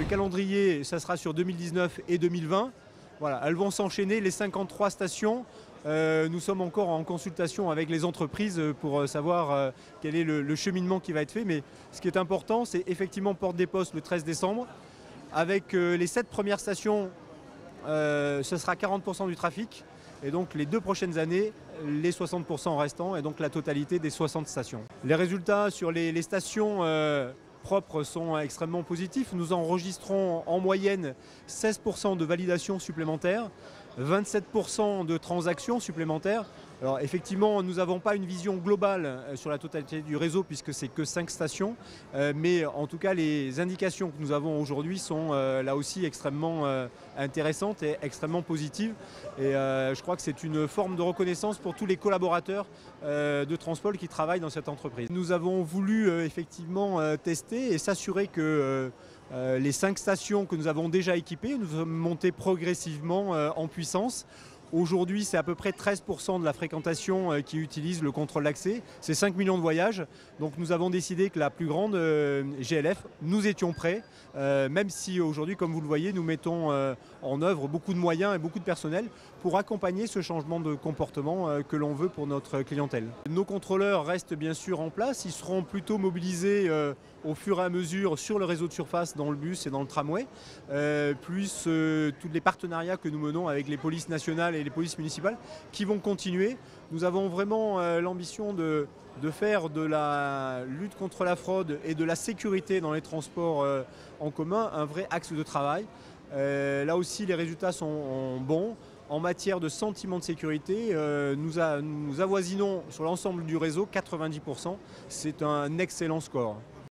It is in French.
calendrier, ça sera sur 2019 et 2020. Voilà, elles vont s'enchaîner, les 53 stations. Nous sommes encore en consultation avec les entreprises pour savoir quel est le cheminement qui va être fait. Mais ce qui est important, c'est effectivement Porte des Postes le 13 décembre. Avec les 7 premières stations, ce sera 40% du trafic. Et donc les 2 prochaines années, les 60% restants et donc la totalité des 60 stations. Les résultats sur les stations propres sont extrêmement positifs. Nous enregistrons en moyenne 16% de validation supplémentaire, 27% de transactions supplémentaires. Alors effectivement, nous n'avons pas une vision globale sur la totalité du réseau puisque c'est que 5 stations. Mais en tout cas, les indications que nous avons aujourd'hui sont là aussi extrêmement intéressantes et extrêmement positives. Et je crois que c'est une forme de reconnaissance pour tous les collaborateurs de Transpol qui travaillent dans cette entreprise. Nous avons voulu effectivement tester et s'assurer que les 5 stations que nous avons déjà équipées, nous sommes montés progressivement en puissance. Aujourd'hui, c'est à peu près 13% de la fréquentation qui utilise le contrôle d'accès. C'est 5 millions de voyages. Donc nous avons décidé que la plus grande GLF, nous étions prêts. Même si aujourd'hui, comme vous le voyez, nous mettons en œuvre beaucoup de moyens et beaucoup de personnel pour accompagner ce changement de comportement que l'on veut pour notre clientèle. Nos contrôleurs restent bien sûr en place. Ils seront plutôt mobilisés au fur et à mesure sur le réseau de surface dans le bus et dans le tramway, plus tous les partenariats que nous menons avec les polices nationales et les polices municipales qui vont continuer. Nous avons vraiment l'ambition de faire de la lutte contre la fraude et de la sécurité dans les transports en commun un vrai axe de travail. Là aussi, les résultats sont bons. En matière de sentiment de sécurité, nous avoisinons sur l'ensemble du réseau 90%. C'est un excellent score.